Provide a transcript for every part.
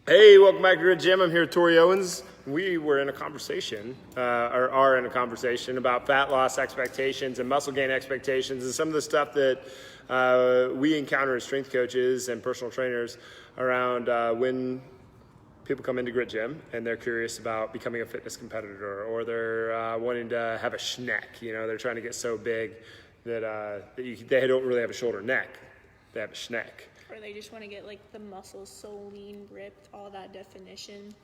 Hey, welcome back to Grid Gym. I'm here with Tori Owens. We were in a conversation, or are in a conversation about fat loss expectations and muscle gain expectations and some of the stuff that we encounter as strength coaches and personal trainers around when people come into Grit Gym and they're curious about becoming a fitness competitor, or they're wanting to have a schneck. You know, they're trying to get so big that, they don't really have a shoulder neck. They have a schneck. Or they just want to get like the muscles so lean, ripped, all that definition.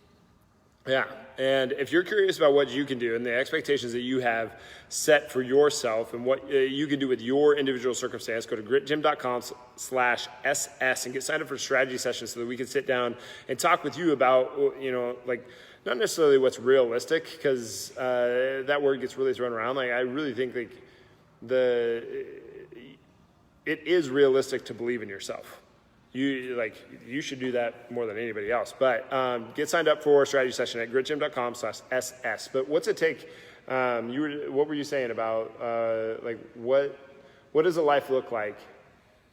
Yeah, and if you're curious about what you can do and the expectations that you have set for yourself and what you can do with your individual circumstance, go to gritgym.com/SS and get signed up for a strategy session so that we can sit down and talk with you about, you know, like not necessarily what's realistic, because that word gets really thrown around. Like I really think like it is realistic to believe in yourself. You should do that more than anybody else. But get signed up for a strategy session at gritgym.com/SS. But what's it take? What were you saying about what does a life look like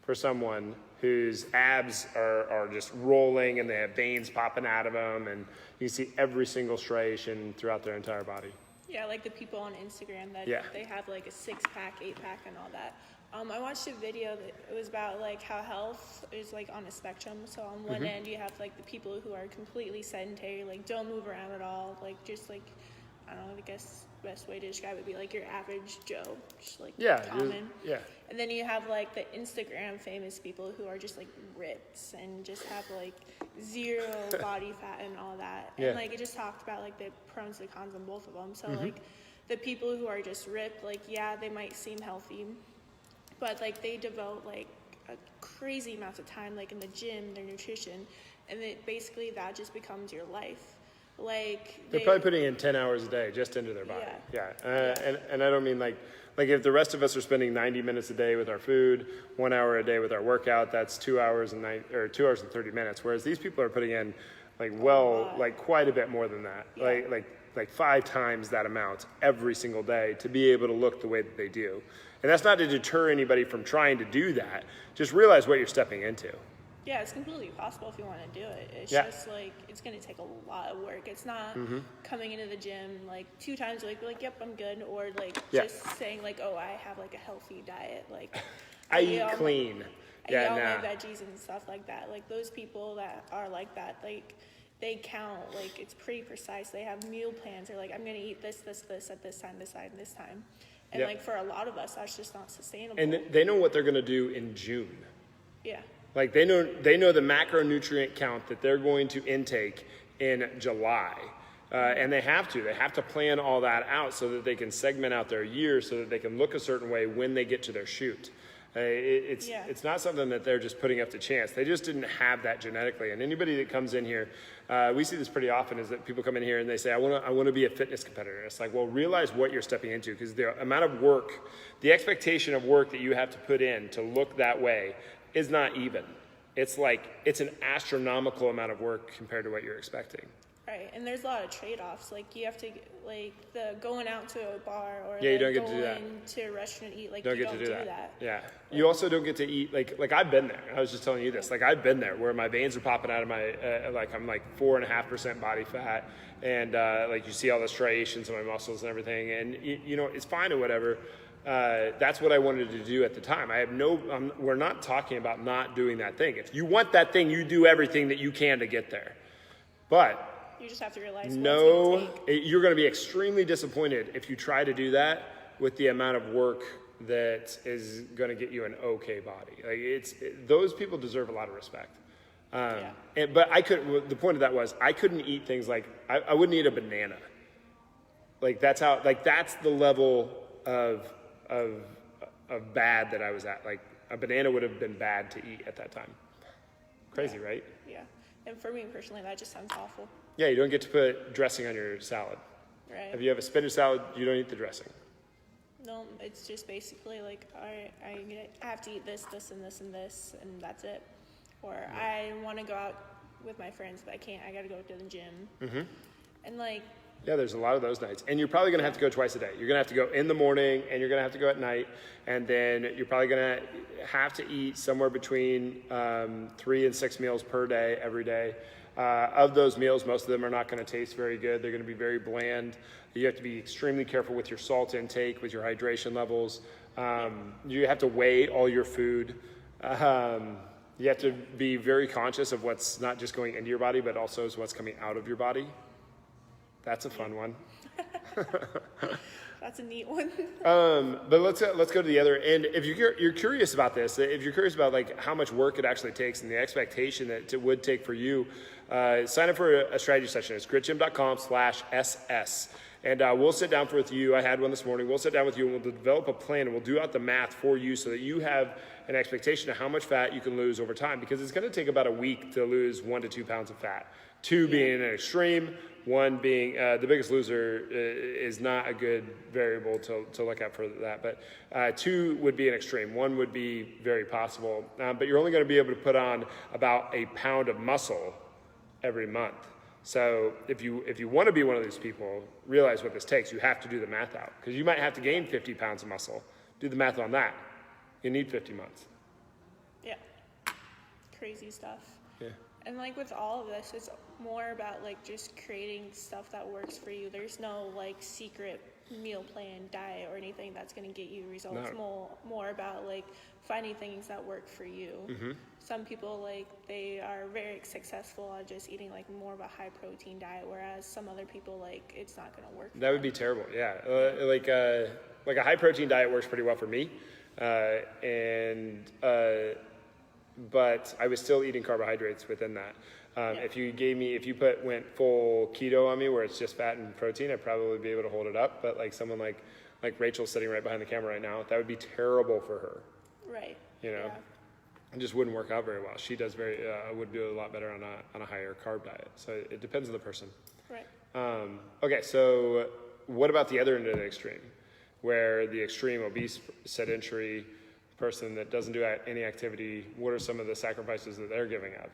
for someone whose abs are just rolling and they have veins popping out of them, and you see every single striation throughout their entire body? Yeah, like the people on Instagram that they have like a 6-pack, 8-pack, and all that. I watched a video that it was about like how health is like on a spectrum. So on one end you have like the people who are completely sedentary, like don't move around at all, like just like, I don't know, I guess the best way to describe it would be like your average Joe, just like common. Yeah. And then you have like the Instagram famous people who are just like ripped and just have like zero body fat and all that. And like it just talked about like the pros and cons on both of them. So like the people who are just ripped, like they might seem healthy, but like they devote like a crazy amount of time like in the gym, their nutrition, and basically that just becomes your life. Like they're probably putting in 10 hours a day just into their body. And I don't mean like if the rest of us are spending 90 minutes a day with our food, 1 hour a day with our workout, that's 2 hours and 2 hours and 30 minutes. Whereas these people are putting in like quite a bit more than that. Like 5 times that amount every single day to be able to look the way that they do. And that's not to deter anybody from trying to do that. Just realize what you're stepping into. Yeah, it's completely possible if you want to do it. It's just like, it's going to take a lot of work. It's not coming into the gym like 2 times like yep, I'm good, or like just saying like, oh, I have like a healthy diet, like I eat clean. I eat all my veggies and stuff like that. Like those people that are like that, like they count, like it's pretty precise. They have meal plans. They're like, I'm going to eat this at this time, this time, this time. And like for a lot of us, that's just not sustainable. And they know what they're going to do in June. Yeah. Like they know the macronutrient count that they're going to intake in July. And they have to plan all that out so that they can segment out their year so that they can look a certain way when they get to their shoot. It's not something that they're just putting up to chance. They just didn't have that genetically. And anybody that comes in here, we see this pretty often, is that people come in here and they say, I want to be a fitness competitor. It's like, well, realize what you're stepping into, because the amount of work, the expectation of work that you have to put in to look that way is not even. It's an astronomical amount of work compared to what you're expecting. Right, and there's a lot of trade-offs. Like you have to, like the going out to a bar or you don't like get to do that. going to a restaurant and eat. Like don't you get don't to do that. that. Yeah, you also don't get to eat like I've been there. I was just telling you this. Like I've been there where my veins are popping out of my like I'm like 4.5% body fat, and like you see all the striations in my muscles and everything. And you know it's fine or whatever. That's what I wanted to do at the time. We're not talking about not doing that thing. If you want that thing, you do everything that you can to get there. But you just have to realize you're going to be extremely disappointed if you try to do that with the amount of work that is going to get you an okay body. Like those people deserve a lot of respect. But the point of that was I couldn't eat things like I wouldn't eat a banana. Like that's the level of bad that I was at. Like a banana would have been bad to eat at that time. Crazy, right? Yeah. And for me personally, that just sounds awful. Yeah, you don't get to put dressing on your salad. Right. If you have a spinach salad, you don't eat the dressing. No, it's just basically like, all right, I have to eat this, and this, and this, and that's it. Or I want to go out with my friends, but I can't. I got to go to the gym. And like, Yeah, there's a lot of those nights. And you're probably going to have to go twice a day. You're going to have to go in the morning, and you're going to have to go at night. And then you're probably going to have to eat somewhere between 3 and 6 meals per day, every day. Of those meals, most of them are not going to taste very good. They're going to be very bland. You have to be extremely careful with your salt intake, with your hydration levels. You have to weigh all your food. You have to be very conscious of what's not just going into your body, but also is what's coming out of your body. That's a fun one. That's a neat one. But let's go to the other end. If you're curious about this, if you're curious about like how much work it actually takes and the expectation that it would take for you, sign up for a strategy session. It's gritgym.com/SS. And we'll sit down with you. I had one this morning. We'll sit down with you and we'll develop a plan and we'll do out the math for you so that you have an expectation of how much fat you can lose over time, because it's going to take about a week to lose 1 to 2 pounds of fat. 2 being an extreme, 1 being the biggest loser is not a good variable to look at for that. But 2 would be an extreme. 1 would be very possible. But you're only going to be able to put on about a pound of muscle every month. So if you want to be one of these people, realize what this takes. You have to do the math out, because you might have to gain 50 pounds of muscle. Do the math on that. You need 50 months. Yeah. Crazy stuff. Yeah. And like with all of this, it's more about like just creating stuff that works for you. There's no like secret meal plan, diet, or anything that's going to get you results. No. More about like finding things that work for you. Mm-hmm. Some people like they are very successful at just eating like more of a high protein diet, whereas some other people like it's not going to work. That would be terrible. Yeah, like a high protein diet works pretty well for me, but I was still eating carbohydrates within that. If you went full keto on me, where it's just fat and protein, I'd probably be able to hold it up. But like someone like Rachel sitting right behind the camera right now, that would be terrible for her. Right. You know, it just wouldn't work out very well. She does would do a lot better on a higher carb diet. So it depends on the person. Right. Okay, so what about the other end of the extreme, where the extreme obese sedentary person that doesn't do any activity? What are some of the sacrifices that they're giving up?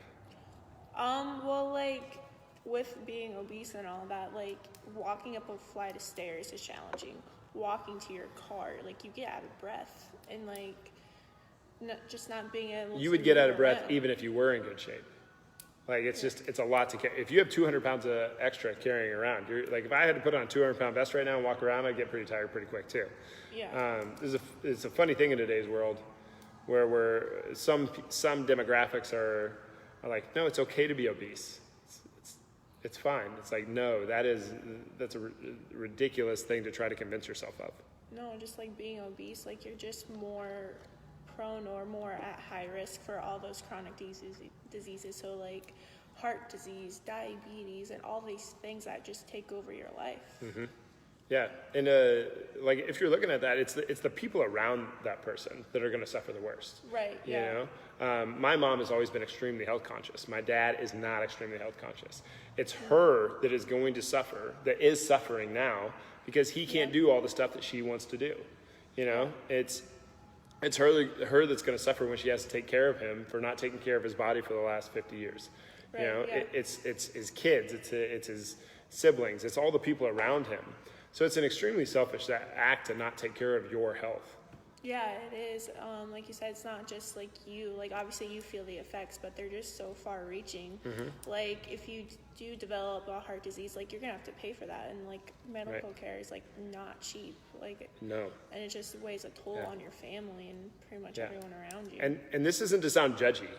Well, like with being obese and all that, like walking up a flight of stairs is challenging. Walking to your car, like you get out of breath, and like just not being able. You would get out of breath even if you were in good shape. Like it's a lot to carry. If you have 200 pounds of extra carrying around, you're like, if I had to put on a 200-pound vest right now and walk around, I'd get pretty tired pretty quick too. Yeah. It's a funny thing in today's world, where some demographics are like, no, it's okay to be obese. It's fine. It's like, no, that's a ridiculous thing to try to convince yourself of. No, just like being obese, like you're just more prone or more at high risk for all those chronic diseases. So like heart disease, diabetes, and all these things that just take over your life. Mm-hmm. Yeah, and like if you're looking at that, it's the people around that person that are going to suffer the worst. Right. You know, my mom has always been extremely health conscious. My dad is not extremely health conscious. It's her that is going to suffer, that is suffering now, because he can't do all the stuff that she wants to do. You know, it's her that's going to suffer when she has to take care of him for not taking care of his body for the last 50 years. Right, you know, it's his kids, it's his siblings, it's all the people around him. So it's an extremely selfish act to not take care of your health. Yeah, it is. Like you said, it's not just like you. Like obviously you feel the effects, but they're just so far-reaching. Mm-hmm. Like if you do develop a heart disease, like you're gonna have to pay for that, and like medical care is like not cheap. Like no, and it just weighs a toll on your family and pretty much everyone around you. And this isn't to sound judgy.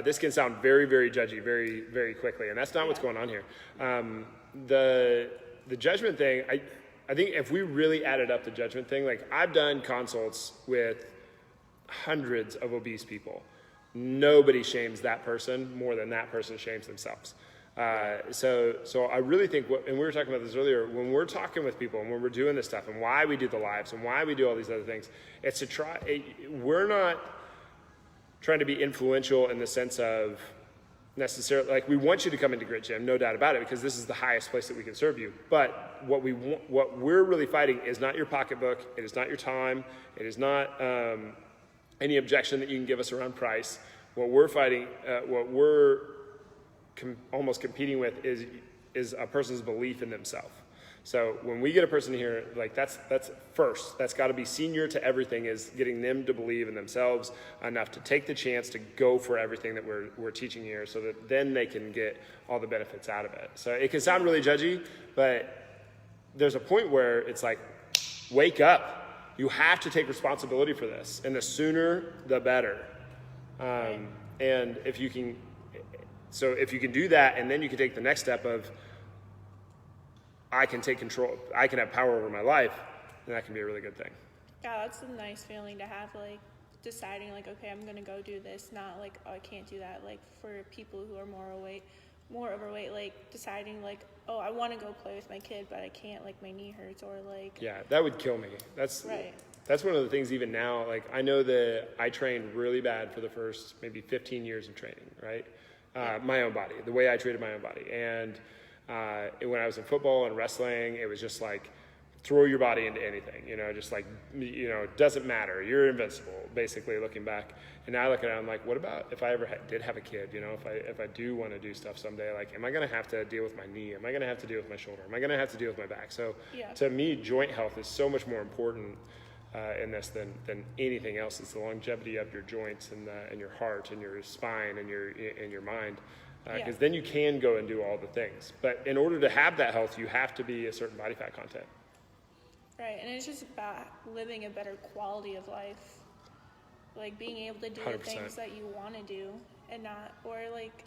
This can sound very, very judgy very, very quickly, and that's not what's going on here. The judgment thing, I think if we really added up the judgment thing, like I've done consults with hundreds of obese people. Nobody shames that person more than that person shames themselves. So I really think, and we were talking about this earlier, when we're talking with people and when we're doing this stuff and why we do the lives and why we do all these other things, it's to we're not trying to be influential in the sense of necessarily, like we want you to come into Grit Gym, no doubt about it, because this is the highest place that we can serve you. But what we're really fighting is not your pocketbook, it is not your time, it is not any objection that you can give us around price. What we're fighting, what we're almost competing with is a person's belief in themselves. So when we get a person here, like that's first. That's got to be senior to everything, is getting them to believe in themselves enough to take the chance to go for everything that we're teaching here, so that then they can get all the benefits out of it. So it can sound really judgy, but there's a point where it's like, wake up. You have to take responsibility for this, and the sooner the better. And if you can do that, and then you can take the next step of, I can take control, I can have power over my life, then that can be a really good thing. Yeah, that's a nice feeling to have, like, deciding, like, okay, I'm going to go do this, not like, oh, I can't do that. Like, for people who are more overweight, like, deciding, like, oh, I want to go play with my kid, but I can't, like, my knee hurts, or, like... Yeah, that would kill me. That's one of the things even now, like, I know that I trained really bad for the first maybe 15 years of training, right? My own body, the way I treated my own body. And when I was in football and wrestling, it was just like, throw your body into anything, just like, it doesn't matter. You're invincible, basically, looking back. And now I look at it, I'm like, what about if I ever did have a kid, if I do want to do stuff someday, like, am I going to have to deal with my knee? Am I going to have to deal with my shoulder? Am I going to have to deal with my back? So to me, joint health is so much more important in this than anything else. It's the longevity of your joints and your heart and your spine and your mind. Because then you can go and do all the things. But in order to have that health, you have to be a certain body fat content. Right, and it's just about living a better quality of life. Like, being able to do 100%. the things that you want to do, and not, or like,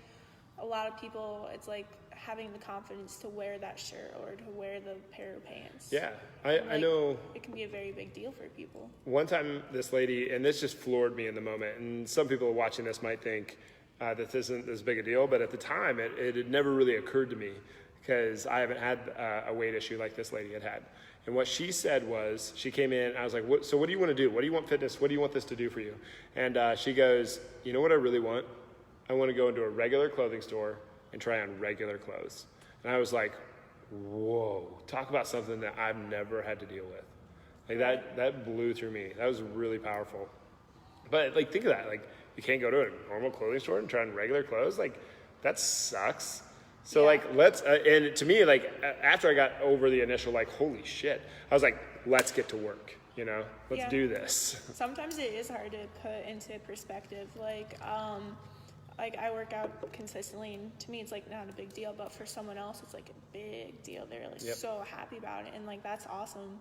a lot of people, it's like having the confidence to wear that shirt or to wear the pair of pants. Yeah, I know. It can be a very big deal for people. One time, this lady, and this just floored me in the moment, and some people watching this might think, that this isn't as big a deal, but at the time it had never really occurred to me, because I haven't had a weight issue like this lady had. And what she said was, she came in, I was like, so what do you want to do? What do you want fitness? What do you want this to do for you? And she goes, you know what I really want? I want to go into a regular clothing store and try on regular clothes. And I was like, whoa, talk about something that I've never had to deal with. Like that blew through me. That was really powerful. But like, think of that, like, you can't go to a normal clothing store and try on regular clothes. Like, that sucks. So like, let's, and to me, like, after I got over the initial, like, holy shit, I was like, let's get to work, let's do this. Sometimes it is hard to put into perspective. Like I work out consistently, and to me it's like not a big deal, but for someone else it's like a big deal. They're like so happy about it, and like, that's awesome.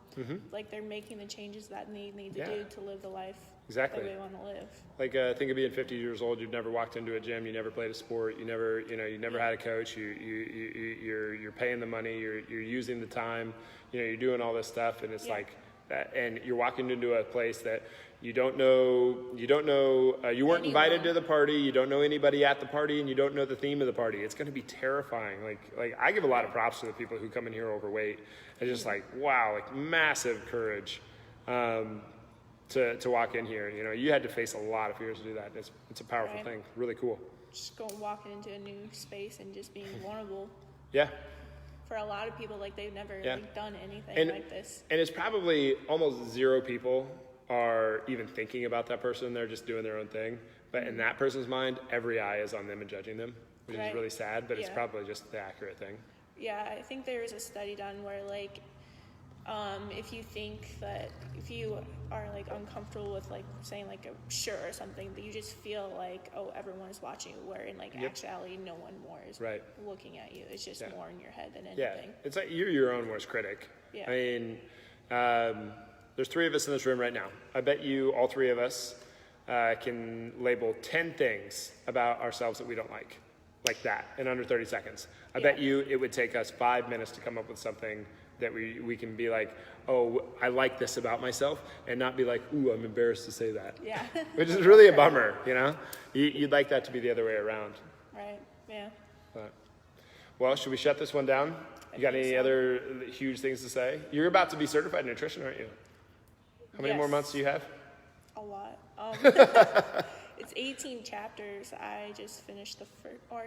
Like, they're making the changes that they need to do to live the life that they want to live. Like, think of being 50 years old. You've never walked into a gym. You never played a sport. You never, you never had a coach. You're paying the money. You're using the time. You're doing all this stuff, and it's like that. And you're walking into a place that you don't know. You weren't invited to the party. You don't know anybody at the party, and you don't know the theme of the party. It's going to be terrifying. Like I give a lot of props to the people who come in here overweight. It's just like, wow, like, massive courage. To walk in here, you had to face a lot of fears to do that. It's a powerful thing. Really cool. Just walking into a new space and just being vulnerable. Yeah. For a lot of people, like, they've never like, done anything like this. And it's probably almost zero people are even thinking about that person. They're just doing their own thing. But in that person's mind, every eye is on them and judging them, which is really sad. But it's probably just the accurate thing. Yeah, I think there was a study done where, like, if you think that if you are like uncomfortable with like saying like a shirt or something, that you just feel like, oh, everyone is watching you, where in like actuality no one more is looking at you. It's just more in your head than anything. It's like you're your own worst critic. I mean, there's 3 of us in this room right now. I bet you all 3 of us can label 10 things about ourselves that we don't like that in under 30 seconds. I bet you it would take us 5 minutes to come up with something that we can be like, oh, I like this about myself, and not be like, ooh, I'm embarrassed to say that. Yeah. Which is really a bummer, You'd like that to be the other way around. Right, yeah. Well, should we shut this one down? You got any other huge things to say? You're about to be certified in nutrition, aren't you? How many more months do you have? A lot. It's 18 chapters. I just finished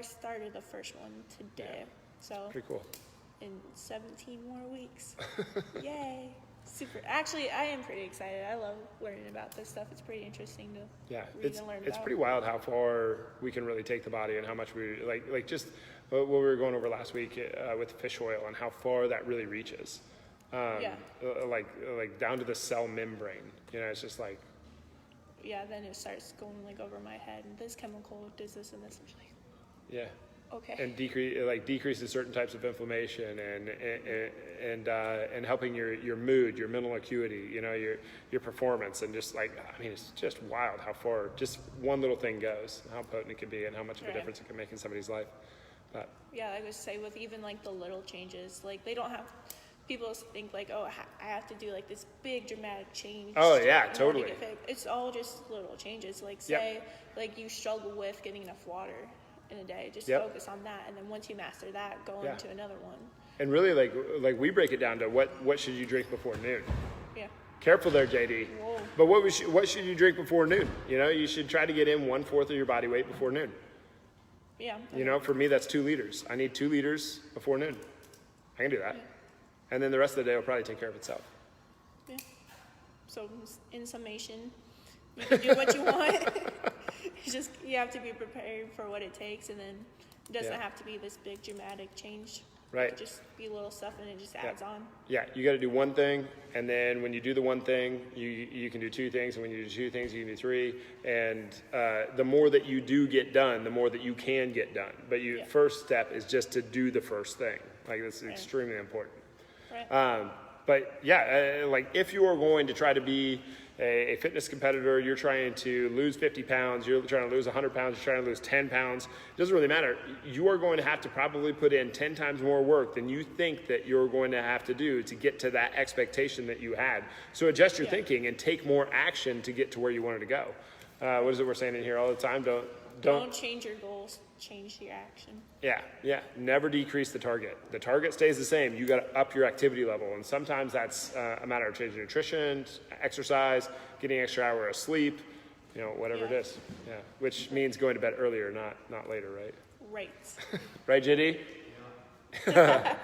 started the first one today. So pretty cool. In 17 more weeks. Yay. Super. Actually, I am pretty excited. I love learning about this stuff. It's pretty interesting to read and learn it's about. pretty wild how far we can really take the body and how much we like just what we were going over last week with fish oil and how far that really reaches. Like down to the cell membrane. You know, it's just like. Yeah, then it starts going like over my head, and this chemical does this and this. I'm just like, yeah. Okay. And decreases certain types of inflammation and helping your mood, your mental acuity, you know, your performance, and just like, I mean, it's just wild how far just one little thing goes, how potent it can be, and how much of a difference it can make in somebody's life. But yeah, I would say with even like the little changes, like they don't have. People think like, oh, I have to do like this big dramatic change. Oh yeah, to totally. get fit. It's all just little changes. Like say, like you struggle with getting enough water in a day. Just focus on that, and then once you master that, go into another one. And really, like we break it down to what should you drink before noon? Yeah. Careful there, JD. Whoa. But what should you drink before noon? You know, you should try to get in 1/4 of your body weight before noon. Yeah. You know, for me that's 2 liters. I need 2 liters before noon. I can do that. Yeah. And then the rest of the day will probably take care of itself. Yeah. So in summation, you can do what you want. It's just you have to be prepared for what it takes, and then it doesn't have to be this big dramatic change. Right. It could just be little stuff, and it just adds on. Yeah, you got to do one thing, and then when you do the one thing, you can do 2 things, and when you do 2 things, you can do 3. And the more that you do get done, the more that you can get done. But first step is just to do the first thing. Like this is extremely important. Right. But yeah, like if you are going to try to be a fitness competitor, you're trying to lose 50 pounds, you're trying to lose 100 pounds, you're trying to lose 10 pounds, it doesn't really matter. You are going to have to probably put in 10 times more work than you think that you're going to have to do to get to that expectation that you had. So adjust your thinking and take more action to get to where you wanted to go. What is it we're saying in here all the time? Don't change your goals, change your action. Yeah. Never decrease the target. The target stays the same. You got to up your activity level. And sometimes that's a matter of changing nutrition, exercise, getting extra hour of sleep, you know, whatever it is. Yeah. Which means going to bed earlier, not later, right? Right. Right, JD? Yeah.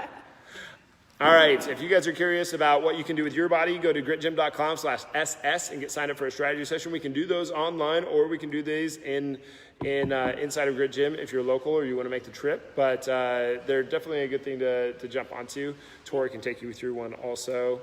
All right, if you guys are curious about what you can do with your body, go to gritgym.com/SS and get signed up for a strategy session. We can do those online, or we can do these inside of Grit Gym if you're local or you want to make the trip. But they're definitely a good thing to jump onto. Tori can take you through one also.